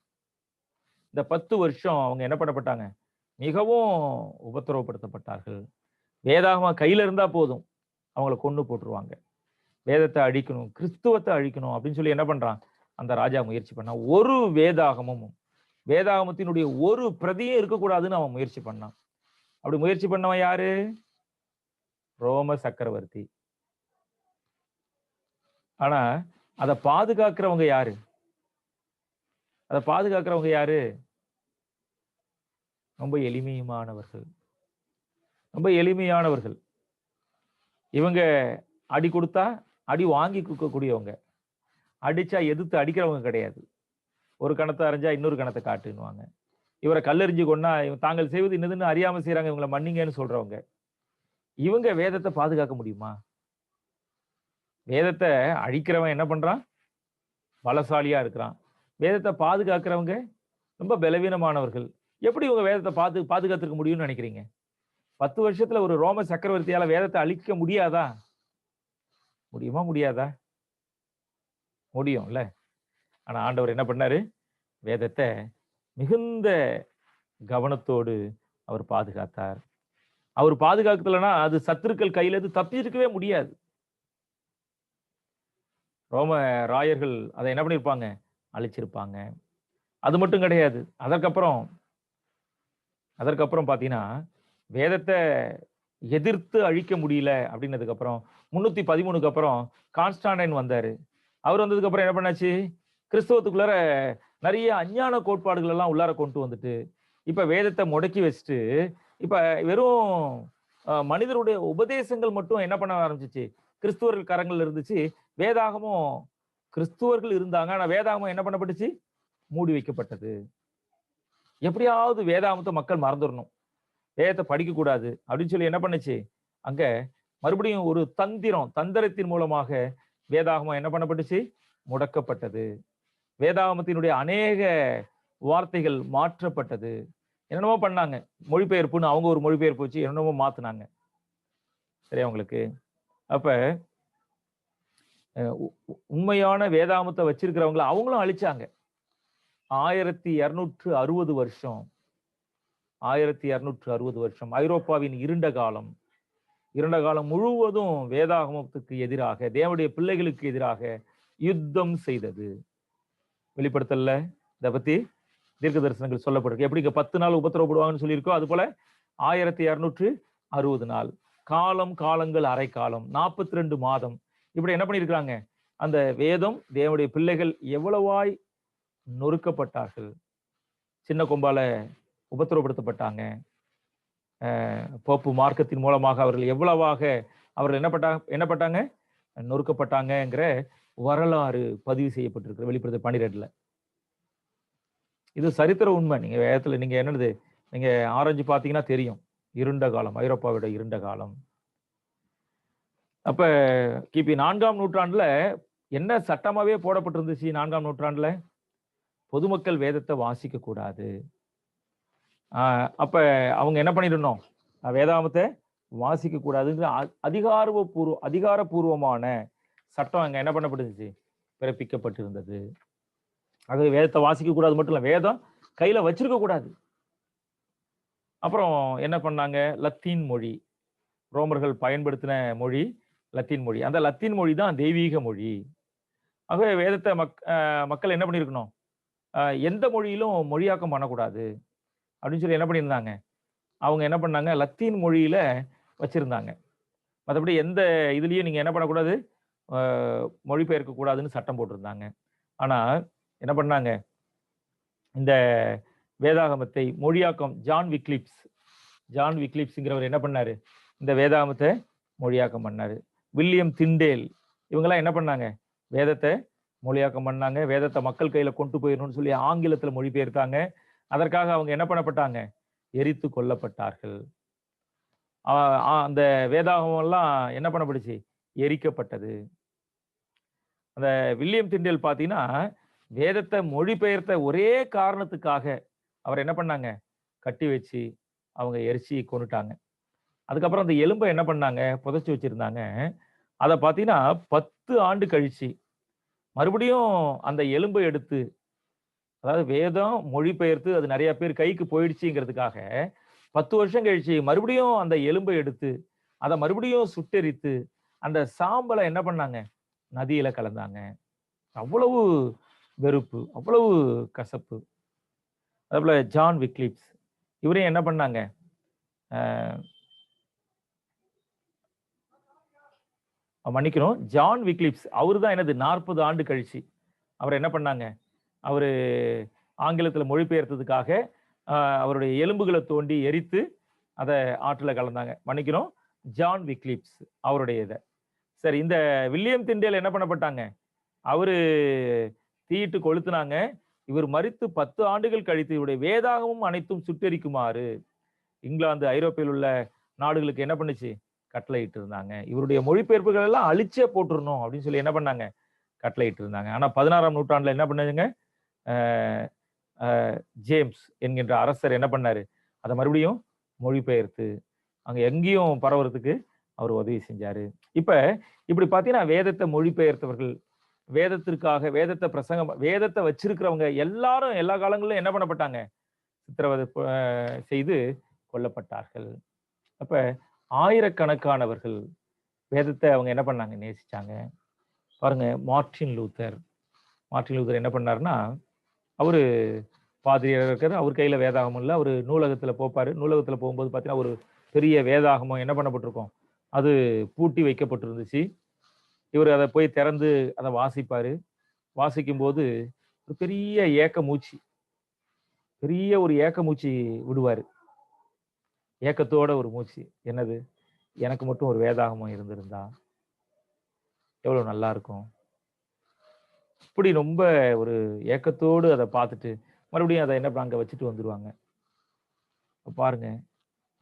இந்த 10 வருஷம் அவங்க என்ன பண்ணப்பட்டாங்க, மிகவும் உபத்திரவப்படுத்தப்பட்டார்கள். வேதாகமம் கையில இருந்தா போதும் அவங்கள கொன்னு போட்டுருவாங்க. வேதத்தை அழிக்கணும், கிறிஸ்துவத்தை அழிக்கணும் அப்படின்னு சொல்லி என்ன பண்றான் அந்த ராஜா முயற்சி பண்ணான். ஒரு வேதாகமும் வேதாகமத்தினுடைய ஒரு பிரதியும் இருக்கக்கூடாதுன்னு அவன் முயற்சி பண்ணான். அப்படி முயற்சி பண்ணவன் யாரு, ரோம சக்கரவர்த்தி. ஆனா அதை பாதுகாக்கிறவங்க யாரு, அதை பாதுகாக்கிறவங்க யாரு, ரொம்ப எளிமையானவர்கள், ரொம்ப எளிமையானவர்கள். இவங்க அடி கொடுத்தா அடி வாங்கி கொடுக்கக்கூடியவங்க, அடிச்சா எதிர்த்து அடிக்கிறவங்க கிடையாது. ஒரு கணத்தை அரைஞ்சா இன்னொரு கணத்தை காட்டுன்னுவாங்க. இவரை கல்லெறிஞ்சு கொண்டா தாங்கள் செய்வது இன்னதுன்னு அறியாம செய்யறாங்க, இவங்களை மன்னிங்கன்னு சொல்றவங்க. இவங்க வேதத்தை பாதுகாக்க முடியுமா? வேதத்தை அழிக்கிறவன் என்ன பண்றான், பலசாலியா இருக்கிறான். வேதத்தை பாதுகாக்கிறவங்க ரொம்ப பலவீனமானவர்கள். எப்படி இவங்க வேதத்தை பாதுகாத்துக்க முடியும்னு நினைக்கிறீங்க? 10 வருஷத்துல ஒரு ரோம சக்கரவர்த்தியால வேதத்தை அழிக்க முடியாதா? முடியுமா, முடியாதா? முடியும்ல. ஆனா ஆண்டவர் என்ன பண்ணாரு, வேதத்தை மிகுந்த கவனத்தோடு அவர் பாதுகாத்தார். அவர் பாதுகாக்கலன்னா அது சத்துருக்கள் கையில இருந்து தப்பிச்சிருக்கவே முடியாது. ரோம ராயர்கள் அதை என்ன பண்ணிருப்பாங்க, அழிச்சிருப்பாங்க. அது மட்டும் கிடையாது, அதற்கப்புறம் பாத்தீங்கன்னா வேதத்தை எதிர்த்து அழிக்க முடியல அப்படின்னதுக்கு அப்புறம் 313க்கு அப்புறம் கான்ஸ்டாண்டைன் வந்தாரு. அவர் வந்ததுக்கு அப்புறம் என்ன பண்ணாச்சு, கிறிஸ்தவத்துக்குள்ளார நிறைய அஞ்ஞான கோட்பாடுகள் எல்லாம் உள்ளார கொண்டு வந்துட்டு இப்ப வேதத்தை முடக்கி வச்சுட்டு இப்ப வெறும் மனிதருடைய உபதேசங்கள் மட்டும் என்ன பண்ண ஆரம்பிச்சிச்சு, கிறிஸ்துவர்கள் கரங்கள் இருந்துச்சு. வேதாகமும் கிறிஸ்துவர்கள் இருந்தாங்க, ஆனா வேதாகமும் என்ன பண்ணப்பட்டுச்சு, மூடி வைக்கப்பட்டது. எப்படியாவது வேதாகமத்தை மக்கள் மறந்துடணும், வேதத்தை படிக்க கூடாது அப்படின்னு சொல்லி என்ன பண்ணுச்சு, அங்க மறுபடியும் ஒரு தந்திரத்தின் மூலமாக வேதாகமம் என்ன பண்ணப்பட்டுச்சு, முடக்கப்பட்டது. வேதாகமத்தினுடைய அநேக வார்த்தைகள் மாற்றப்பட்டது. என்னென்னமோ பண்ணாங்க, மொழிபெயர்ப்புன்னு அவங்க ஒரு மொழிபெயர்ப்பு வச்சு என்னென்னமோ மாத்தினாங்க. சரியா உங்களுக்கு? அப்ப உண்மையான வேதாகமத்தை வச்சிருக்கிறவங்கள அவங்களும் அழிச்சாங்க. 1260 வருஷம், 1260 வருஷம் ஐரோப்பாவின் இருண்ட காலம் முழுவதும் வேதாகமத்துக்கு எதிராக, தேவனுடைய பிள்ளைகளுக்கு எதிராக யுத்தம் செய்தது. வெளிப்படுத்தல இதை பத்தி தீர்க்க தரிசனங்கள் சொல்லப்பட்டிருக்கு. எப்படி 10 நாள் உபத்திரவப்படுவாங்கன்னு சொல்லியிருக்கோ அது போல 1260 நாள், காலங்கள் அரை காலம், 42 மாதம், இப்படி என்ன பண்ணியிருக்கிறாங்க, அந்த வேதம் தேவனுடைய பிள்ளைகள் எவ்வளவாய் நொறுக்கப்பட்டார்கள், சின்ன கொம்பால உபத்திரவப்படுத்தப்பட்டாங்க. போப்பு மார்க்கத்தின் மூலமாக அவர்கள் எவ்வளவாக அவர்கள் என்னப்பட்டாங்க நொறுக்கப்பட்டாங்கிற வரலாறு பதிவு செய்யப்பட்டிருக்கு வெளிப்படுத்தல் 12. இது சரித்திர உண்மை. நீங்க வேதத்துல நீங்க என்னது நீங்க ஆரஞ்சு பார்த்தீங்கன்னா தெரியும். இருண்ட காலம், ஐரோப்பாவோட இருண்ட காலம். அப்ப கிபி 4ஆம் நூற்றாண்டுல என்ன சட்டமாவே போடப்பட்டிருந்துச்சு 4ஆம் நூற்றாண்டுல? பொதுமக்கள் வேதத்த வாசிக்க கூடாது. அப்ப அவங்க என்ன பண்ணிடணும்? வேதாகமத்த வாசிக்க கூடாதுங்கிற அதிகாரப்பூர்வமான சட்டம் அங்க என்ன பண்ணப்பட்டுருந்துச்சு? பிறப்பிக்கப்பட்டிருந்தது. ஆகவே வேதத்தை வாசிக்க கூடாது மட்டும் இல்ல, வேதம் கையில வச்சிருக்க கூடாது. அப்புறம் என்ன பண்ணாங்க? லத்தீன் மொழி. ரோமர்கள் பயன்படுத்தின மொழி லத்தீன் மொழி. அந்த லத்தீன் மொழி தான் தெய்வீக மொழி. ஆகவே வேதத்தை மக்கள் என்ன பண்ணியிருக்கணும்? எந்த மொழியிலும் மொழியாக்கம் பண்ணக்கூடாது அப்படின்னு சொல்லி என்ன பண்ணியிருந்தாங்க? அவங்க என்ன பண்ணாங்க? லத்தீன் மொழியில வச்சிருந்தாங்க. மத்தபடி எந்த இதுலயும் நீங்க என்ன பண்ணக்கூடாது? அ மொழிபெயர்க்க கூடாதுன்னு சட்டம் போட்டிருந்தாங்க. ஆனா என்ன பண்ணாங்க? இந்த வேதாகமத்தை மொழியாக்கம் ஜான் விக்லிப்ஸ்ங்கிறவர் என்ன பண்ணாரு? இந்த வேதாகமத்தை மொழியாக்கம் பண்ணாரு. வில்லியம் திண்டேல் இவங்கெல்லாம் என்ன பண்ணாங்க? வேதத்தை மொழியாக்கம் பண்ணாங்க. வேதத்தை மக்கள் கையில கொண்டு போயிடணும்னு சொல்லி ஆங்கிலத்துல மொழிபெயர்த்தாங்க. அதற்காக அவங்க என்ன பண்ணப்பட்டாங்க? எரித்து கொல்லப்பட்டார்கள். அந்த வேதாகமம் எல்லாம் என்ன பண்ணப்பட்டுச்சு? எரிக்கப்பட்டது. அந்த வில்லியம் திண்டேல் பார்த்தீங்கன்னா, வேதத்தை மொழிபெயர்த்த ஒரே காரணத்துக்காக அவர் என்ன பண்ணாங்க? கட்டி வச்சு அவங்க எரிச்சு கொன்னுட்டாங்க. அதுக்கப்புறம் அந்த எலும்ப என்ன பண்ணாங்க? புதைச்சு வச்சிருந்தாங்க. அத பார்த்தீங்கன்னா 10 ஆண்டு கழிச்சு மறுபடியும் அந்த எலும்ப எடுத்து, அதாவது வேதம் மொழிபெயர்த்து அது நெறைய பேர் கைக்கு போயிடுச்சுங்கிறதுக்காக 10 வருஷம் கழிச்சு மறுபடியும் அந்த எலும்ப எடுத்து, அத மறுபடியும் சுட்டெரித்து, அந்த சாம்பல என்ன பண்ணாங்க? நதியில கலந்தாங்க. அவ்வளவு வெறுப்பு, அவ்வளவு கசப்பு. அதேபோல ஜான் விக்லிப்ஸ் இவரையும் என்ன பண்ணாங்க? அ மன்னிக்கணும். ஜான் விக்லிப்ஸ் அவரு தான் என்னது 40 ஆண்டு கழிச்சு, அவர என்ன பண்ணாங்க? அவரு ஆங்கிலத்துல மொழிபெயர்த்ததுக்காக, அவருடைய எலும்புகள தோண்டி எரித்து, அத ஆற்றுல கலந்தாங்க. மன்னிக்கணும். ஜான் விக்லிப்ஸ் அவருடைய இத. சரி, இந்த வில்லியம் திண்டேல் என்ன பண்ணப்பட்டாங்க? அவரு தீயிட்டு கொளுத்துனாங்க. இவர் மரித்து 10 ஆண்டுகள் கழித்து இவருடைய வேதாகமும் அனைத்தும் சுட்டெரிக்குமாறு இங்கிலாந்து, ஐரோப்பியில் உள்ள நாடுகளுக்கு என்ன பண்ணுச்சு? கட்டளையிட்டு இருந்தாங்க. இவருடைய மொழிபெயர்ப்புகள் எல்லாம் அழிச்சே போட்டுறணும் அப்படின்னு சொல்லி என்ன பண்ணாங்க? கட்டளையிட்டு இருந்தாங்க. ஆனா 16ஆம் நூற்றாண்டுல என்ன பண்ணாதுங்க? அ அ ஜேம்ஸ் என்கின்ற அரசர் என்ன பண்ணாரு? அத மறுபடியும் மொழிபெயர்த்து, அங்க எங்கேயும் பரவுறதுக்கு அவர் உதவி செஞ்சாரு. இப்ப இப்படி பார்த்தீங்கன்னா, வேதத்த மொழிபெயர்த்தவர்கள், வேதத்திற்காக வேதத்த வச்சிருக்கிறவங்க எல்லாரும் எல்லா காலங்களிலும் என்ன பண்ணப்பட்டாங்க? சித்திரவதை செய்து கொல்லப்பட்டார்கள். அப்ப ஆயிரக்கணக்கானவர்கள் வேதத்த அவங்க என்ன பண்ணாங்க? நேசிச்சாங்க. பாருங்க மார்ட்டின் லூதர் என்ன பண்ணாருன்னா, அவரு பாதிரியாரா இருக்காரு. அவர் கையில வேதாகமம் இல்ல. அவரு நூலகத்துல போப்பாரு. நூலகத்துல போகும்போது பார்த்தீங்கன்னா, ஒரு பெரிய வேதாகமம் என்ன பண்ணப்பட்டிருக்கும்? அது பூட்டி வைக்கப்பட்டிருந்துச்சு. இவரு அத போய் திறந்து அத வாசிப்பாரு. வாசிக்கும்போது ஒரு பெரிய ஒரு ஏக்க மூச்சு விடுவாரு. ஏக்கத்தோட ஒரு மூச்சு. என்னது? எனக்கு மட்டும் ஒரு வேதாகமம் இருந்திருந்தா, எவ்வளவு நல்லா இருக்கும். இப்படி ரொம்ப ஒரு ஏக்கத்தோடு அத பார்த்துட்டு, மறுபடியும் அத என்ன அங்க வச்சுட்டு வந்துருவாங்க. பாருங்க,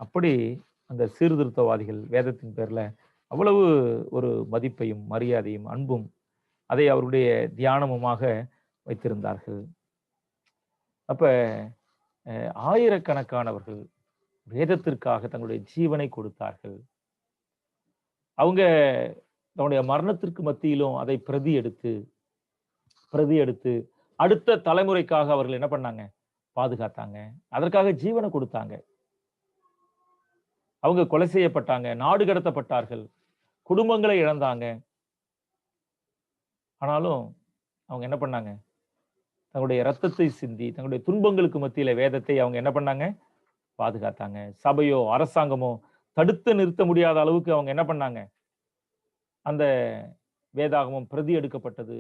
அப்படி அந்த சீர்திருத்தவாதிகள் வேதத்தின் பேர்ல அவ்வளவு ஒரு மதிப்பையும், மரியாதையும், அன்பும் அதை அவருடைய தியானமுமாக வைத்திருந்தார்கள். அப்ப ஆயிரக்கணக்கானவர்கள் வேதத்திற்காக தங்களுடைய ஜீவனை கொடுத்தார்கள். அவங்க தன்னுடைய மரணத்திற்கு மத்தியிலும் அதை பிரதி எடுத்து அடுத்த தலைமுறைக்காக அவர்கள் என்ன பண்ணாங்க? பாதுகாத்தாங்க. அதற்காக ஜீவன கொடுத்தாங்க. அவங்க கொலை செய்யப்பட்டாங்க, நாடு கடத்தப்பட்டார்கள், குடும்பங்களை இழந்தாங்க. ஆனாலும் அவங்க என்ன பண்ணாங்க? தங்களுடைய ரத்தத்தை சிந்தி, தங்களுடைய துன்பங்களுக்கு மத்தியில வேதத்தை அவங்க என்ன பண்ணாங்க? பாதுகாத்தாங்க. சபையோ, அரசாங்கமோ தடுத்து நிறுத்த முடியாத அளவுக்கு அவங்க என்ன பண்ணாங்க? அந்த வேதாகமம் பிரதி எடுக்கப்பட்டது.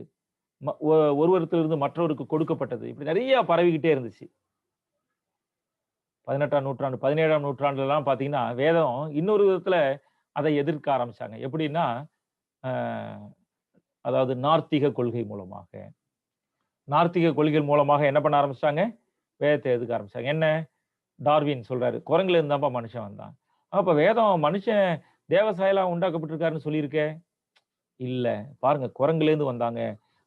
ஒருவரிடத்திலிருந்து மற்றவருக்கு கொடுக்கப்பட்டது. இப்படி நெறைய பரவிக்கிட்டே இருந்துச்சு. 18ஆம் நூற்றாண்டு, 17ஆம் நூற்றாண்டுலலாம் பார்த்தீங்கன்னா, வேதம் இன்னொரு விதத்துல அதை எதிர்க்க ஆரம்பிச்சாங்க. எப்படின்னா, அ அதாவது நார்த்தீக கொள்கை மூலமாக என்ன பண்ண ஆரம்பிச்சுட்டாங்க? வேதத்தை எதிர்க்க ஆரம்பிச்சாங்க. என்ன? டார்வின் சொல்றாரு, குரங்குல இருந்தாப்பா மனுஷன் வந்தான். அப்ப வேதம் மனுஷன் தேவசாயலா உண்டாக்கப்பட்டிருக்காருன்னு சொல்லியிருக்கே. இல்ல. பாருங்க குரங்குலேருந்து வந்தாங்க.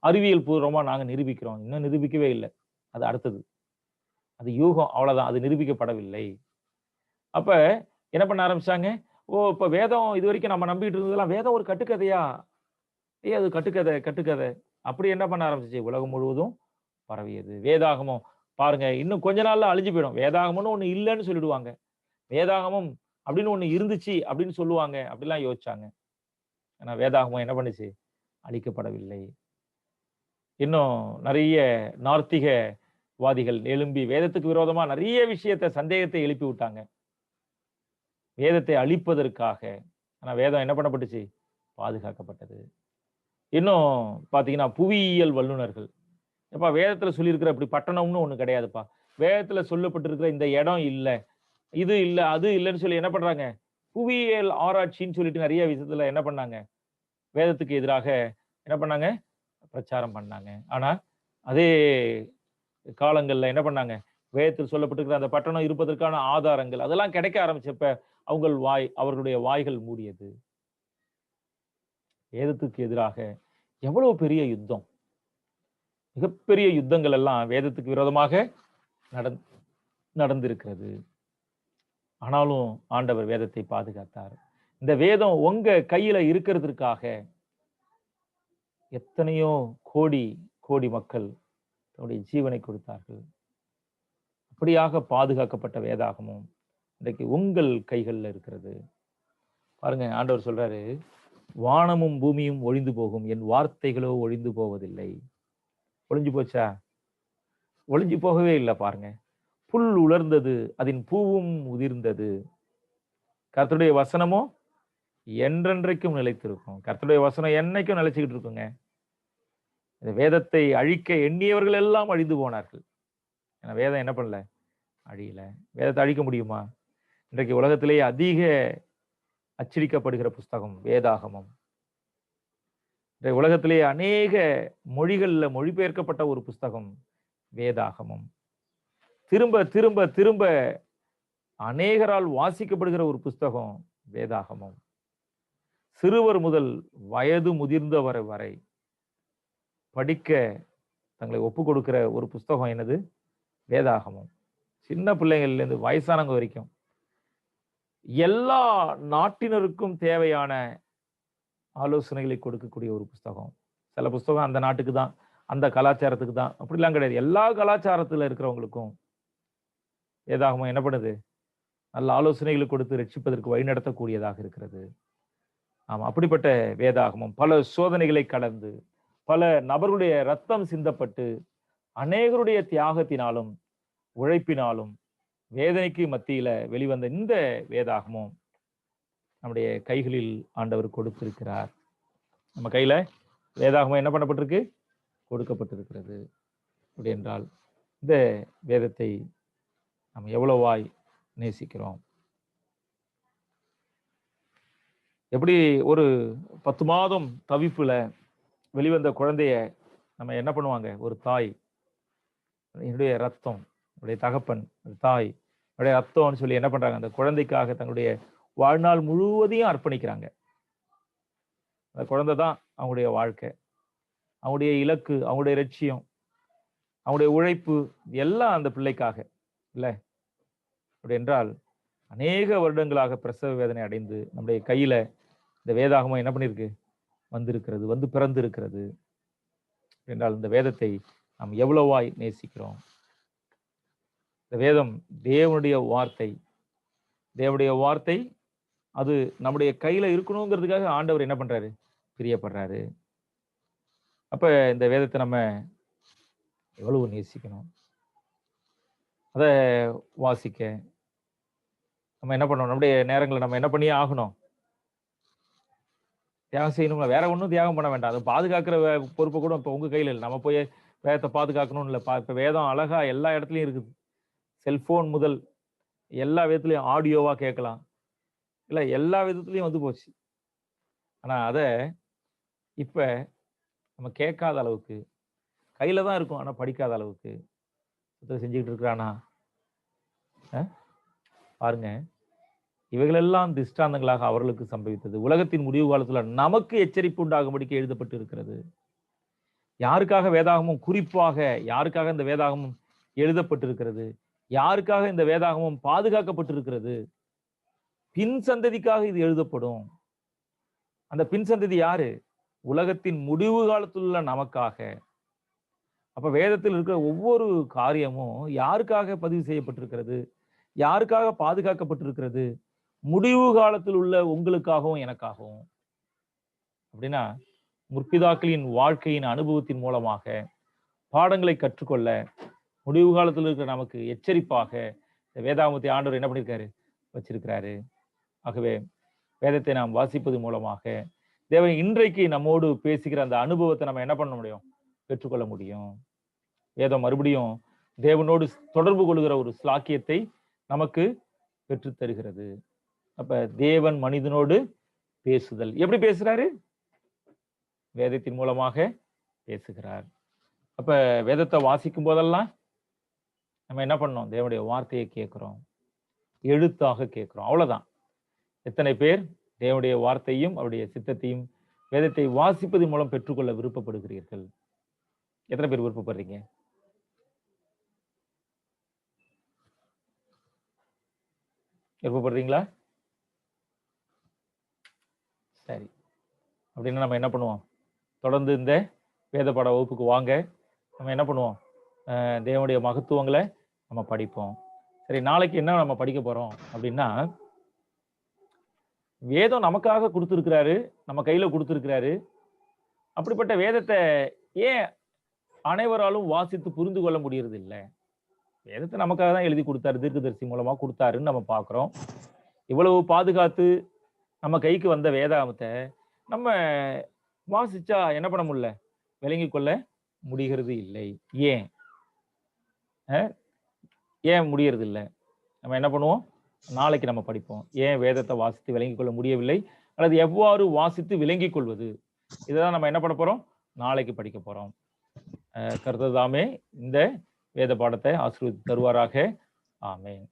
அறிவியல் பூர்வமா நாங்க நிரூபிக்கிறோம். இன்னும் நிரூபிக்கவே இல்ல. அது அடுத்தது. அது யூகம் அவ்வளவுதான். அது நிரூபிக்கப்படவில்லை. அப்ப என்ன பண்ண ஆரம்பிச்சாங்க? ஓ! இப்ப வேதம் இதுவரைக்கும் நம்ம நம்பிட்டு இருந்ததெல்லாம் வேதம் ஒரு கட்டுக்கதையா? அது கட்டுக்கதை, கட்டுக்கதை. அப்படி என்ன பண்ண ஆரம்பிச்சுச்சு? உலகம் முழுவதும் பரவியது. வேதாகமம் பாருங்க, இன்னும் கொஞ்ச நாள்ல அழிஞ்சு போயிடும். வேதாகமம்னு ஒண்ணு இல்லன்னு சொல்லிடுவாங்க. வேதாகமம் அப்படின்னு ஒண்ணு இருந்துச்சு அப்படின்னு சொல்லுவாங்க. அப்படிலாம் யோசிச்சாங்க. ஆனா வேதாகமம் என்ன பண்ணுச்சு? அழிக்கப்படவில்லை. இன்னும் நெறைய நாத்திகவாதிகள் எழும்பி வேதத்துக்கு விரோதமா நெறைய விஷயத்த சந்தேகத்தை எழுப்பி விட்டாங்க. வேதத்தை அழிப்பதற்காக. ஆனா வேதம் என்ன பண்ணப்பட்டுச்சு? பாதுகாக்கப்பட்டது. இன்னும் பார்த்தீங்கன்னா, புவியியல் வல்லுனர்கள், "எப்பா வேதத்துல சொல்லியிருக்கிற இப்படி பட்டணம்னு ஒண்ணு கிடையாதுப்பா. வேதத்துல சொல்லப்பட்டிருக்கிற இந்த இடம் இல்ல. இது இல்ல, அது இல்லன்னு" சொல்லி என்ன பண்றாங்க? புவியியல் ஆராய்ச்சின்னு சொல்லிட்டு நெறைய விஷயத்துல என்ன பண்ணாங்க? வேதத்துக்கு எதிராக என்ன பண்ணாங்க? பிரச்சாரம் பண்ணாங்க. ஆனா, அதே காலங்கள்ல என்ன பண்ணாங்க? வேதத்தில் சொல்லப்பட்டிருக்கிற அந்த பட்டணம் இருப்பதற்கான ஆதாரங்கள், அதெல்லாம் கிடைக்க ஆரம்பிச்சப்ப, அவர்களுடைய வாய்கள் மூடியது. வேதத்துக்கு எதிராக எவ்வளவு பெரிய யுத்தம்! மிகப்பெரிய யுத்தங்கள் எல்லாம் வேதத்துக்கு விரோதமாக நடந் நடந்திருக்கிறது. ஆனாலும் ஆண்டவர் வேதத்தை பாதுகாத்தார். இந்த வேதம் உங்க கையில இருக்கிறதற்காக எத்தனையோ கோடி, கோடி மக்கள் தன்னுடைய ஜீவனை கொடுத்தார்கள். அப்படியாக பாதுகாக்கப்பட்ட வேதாகமும் இன்றைக்கு உங்கள் கைகள்ல இருக்கிறது. பாருங்க ஆண்டவர் சொல்றாரு, "வானமும் பூமியும் ஒழிந்து போகும். என் வார்த்தைகளோ ஒழிந்து போவதில்லை." ஒழிஞ்சு போச்சா? ஒழிஞ்சு போகவே இல்ல பாருங்க. புல் உலர்ந்தது, அதின் பூவும் உதிர்ந்தது. கர்த்தருடைய வசனமோ என்றென்றைக்கும் நிலைத்திருக்கும். கர்த்தருடைய வசனம் என்னைக்கும் நிலைச்சுக்கிட்டு இருக்குங்க. இந்த வேதத்தை அழிக்க எண்ணியவர்கள் எல்லாம் அழிந்து போனார்கள். ஏன்னா வேதம் என்ன பண்ணல? அழியல. வேதத்த அழிக்க முடியுமா? இன்றைக்கு உலகத்திலேயே அதிக அச்சடிக்கப்படுகிற புஸ்தகம் வேதாகமம். இன்றைய உலகத்திலேயே அநேக மொழிகள்ல மொழிபெயர்க்கப்பட்ட ஒரு புஸ்தகம் வேதாகமம். திரும்ப, திரும்ப, திரும்ப அநேகரால் வாசிக்கப்படுகிற ஒரு புஸ்தகம் வேதாகமம். சிறுவர் முதல் வயது முதிர்ந்தவர் வரை படிக்க தங்களை ஒப்புக் கொடுக்கிற ஒரு புஸ்தகம் என்னது? வேதாகமம். சின்ன பிள்ளைங்கள்லேருந்து வயசானவங்க வரைக்கும். எல்லா நாட்டினருக்கும் தேவையான ஆலோசனைகளை கொடுக்கக்கூடிய ஒரு புஸ்தகம். சில புஸ்தகம் அந்த நாட்டுக்கு தான், அந்த கலாச்சாரத்துக்கு தான். அப்படிலாம் கிடையாது. எல்லா கலாச்சாரத்துல இருக்கிறவங்களுக்கும் வேதாகமம் என்ன பண்ணுது? நல்ல ஆலோசனைகளை கொடுத்து ரட்சிப்பதற்கு வழிநடத்தக்கூடியதாக இருக்கிறது. ஆமா, அப்படிப்பட்ட வேதாகமம் பல சோதனைகளை கடந்து, பல நபர்களுடைய ரத்தம் சிந்தப்பட்டு, அநேகருடைய தியாகத்தினாலும், உழைப்பினாலும், வேதனைக்கு மத்தியில வெளிவந்த இந்த வேதாகமம் நம்முடைய கைகளில் ஆண்டவர் கொடுத்திருக்கிறார். நம்ம கையில வேதாகமம் என்ன பண்ணப்பட்டிருக்கு? கொடுக்கப்பட்டிருக்கிறது. அப்படி என்றால், இந்த வேதத்தை நாம் எவ்வளவாய் நேசிக்கிறோம்? எப்படி ஒரு 10 மாதம் தவிப்புல வெளிவந்த குழந்தைய நம்ம என்ன பண்ணுவாங்க? ஒரு தாய், என்னுடைய ரத்தம், என்னுடைய தகப்பன், தாய், என்னுடைய ரத்தம்னு சொல்லி என்ன பண்றாங்க? அந்த குழந்தைக்காக தன்னுடைய வாழ்நாள் முழுவதையும் அர்ப்பணிக்கிறாங்க. அந்த குழந்தை தான் அவங்களுடைய வாழ்க்கை. அவங்களுடைய இலக்கு, அவங்களுடைய லட்சியம், அவங்களுடைய உழைப்பு எல்லாம் அந்த பிள்ளைக்காக. இல்ல? அப்படி என்றால், அநேக வருடங்களாக பிரசவ வேதனை அடைந்து, நம்முடைய கையில இந்த வேதாகமம் என்ன பண்ணியிருக்கு? வந்திருக்கிறது, வந்து பிறந்திருக்கிறது. என்றால் இந்த வேதத்தை நாம் எவ்வளவாய் நேசிக்கிறோம்? இந்த வேதம் தேவனுடைய வார்த்தை. தேவனுடைய வார்த்தை, அது நம்முடைய கையில இருக்கணுங்கிறதுக்காக ஆண்டவர் என்ன பண்றாரு? பிரியப்படுறாரு. அப்ப இந்த வேதத்த நம்ம எவ்வளவு நேசிக்கணும்? அத வாசிக்க நம்ம என்ன பண்ணணும்? நம்முடைய நேரங்கள நம்ம என்ன பண்ணியே ஆகணும்? தியாகம் செய்யணும்ல. வேற ஒண்ணும் தியாகம் பண்ண வேண்டாம். அத பாதுகாக்கிற பொறுப்பு கூட இப்ப உங்க கையில இல்ல. நம்ம போய் வேதத்த பாதுகாக்கணும்னு இல்ல. இப்ப வேதம் அழகா எல்லா இடத்துலயும் இருக்குது. செல்போன் முதல் எல்லா விதத்திலயும் ஆடியோவா கேட்கலாம். இல்ல எல்லா விதத்திலயும் வந்து போச்சு. ஆனா அத இப்ப நம்ம கேட்காத அளவுக்கு, கையில தான் இருக்கும். ஆனா படிக்காத அளவுக்கு செஞ்சுகிட்டு இருக்கிறானா? அ பாருங்க, இவைகளெல்லாம் திஷ்டாந்தங்களாக அவர்களுக்கு சம்பவித்தது. உலகத்தின் முடிவு காலத்துல நமக்கு எச்சரிப்பு உண்டாகும்படிக்கு எழுதப்பட்டு இருக்கிறது. யாருக்காக வேதாகமும், குறிப்பாக யாருக்காக இந்த வேதாகமும் எழுதப்பட்டிருக்கிறது? யாருக்காக இந்த வேதாகமும் பாதுகாக்கப்பட்டிருக்கிறது? பின் சந்ததிக்காக இது எழுதப்படும். அந்த பின் சந்ததி யாரு? உலகத்தின் முடிவு காலத்தில் உள்ள நமக்காக. அப்ப வேதத்தில் இருக்கிற ஒவ்வொரு காரியமும் யாருக்காக பதிவு செய்யப்பட்டிருக்கிறது? யாருக்காக பாதுகாக்கப்பட்டிருக்கிறது? முடிவு காலத்தில் உள்ள உங்களுக்காகவும் எனக்காகவும். அப்படின்னா முற்பிதாக்களின் வாழ்க்கையின் அனுபவத்தின் மூலமாக பாடங்களை கற்றுக்கொள்ள, முடிவு காலத்தில் இருக்கிற நமக்கு எச்சரிப்பாக இந்த வேதாகமத்தை ஆண்டவர் என்ன பண்ணியிருக்காரு? வச்சிருக்கிறாரு. ஆகவே வேதத்தை நாம் வாசிப்பது மூலமாக தேவன் இன்றைக்கு நம்மோடு பேசுகிற அந்த அனுபவத்தை நம்ம என்ன பண்ண முடியும்? பெற்றுக்கொள்ள முடியும். வேதம் மறுபடியும் தேவனோடு தொடர்பு கொள்கிற ஒரு ஸ்லாக்கியத்தை நமக்கு பெற்று தருகிறது. அப்ப தேவன் மனிதனோடு பேசுதல். எப்படி பேசுறாரு? வேதத்தின் மூலமாக பேசுகிறார். அப்ப வேதத்தை வாசிக்கும் போதெல்லாம் நம்ம என்ன பண்ணோம்? தேவனுடைய வார்த்தையை கேட்கிறோம், எழுத்தாக கேட்கிறோம். அவ்வளவுதான். எத்தனை பேர் தேவனுடைய வார்த்தையும் அவருடைய சித்தத்தையும் வேதத்தை வாசிப்பதன் மூலம் பெற்றுக்கொள்ள விருப்பப்படுகிறீர்கள்? எத்தனை பேர் விருப்பப்படுறீங்க? விருப்பப்படுறீங்களா? சரி. அப்படின்னா நம்ம என்ன பண்ணுவோம்? தொடர்ந்து இந்த வேத பாட வகுப்புக்கு வாங்க. நம்ம என்ன பண்ணுவோம்? தேவனுடைய மகத்துவங்களை நம்ம படிப்போம். சரி, நாளைக்கு என்ன நம்ம படிக்க போறோம் அப்படின்னா, வேதம் நமக்காக கொடுத்திருக்கிறாரு, நம்ம கையில கொடுத்திருக்கிறாரு. அப்படிப்பட்ட வேதத்தை ஏன் அனைவராலும் வாசித்து புரிந்து கொள்ள முடியறது இல்லை? வேதத்தை நமக்காக தான் எழுதி கொடுத்தாரு, தீர்க்கதரிசி மூலமா கொடுத்தாருன்னு நம்ம பார்க்கிறோம். இவ்வளவு பாதுகாத்து நம்ம கைக்கு வந்த வேதாகமத்தை நம்ம வாசிச்சா என்ன பண்ண முடியல? விளங்கிக் கொள்ள முடிகிறது இல்லை. ஏன்? ஏன் முடியறது இல்லை? நம்ம என்ன பண்ணுவோம்? நாளைக்கு நம்ம படிப்போம். ஏன் வேதத்தை வாசித்து விளங்கிக் கொள்ள முடியவில்லை, அல்லது எவ்வாறு வாசித்து விளங்கிக் கொள்வது, இதுதான் நம்ம என்ன பண்ண போறோம்? நாளைக்கு படிக்க போறோம். கர்த்தர் தாமே இந்த வேத பாடத்தை ஆசீர்வதித்து தருவாராக. ஆமென்.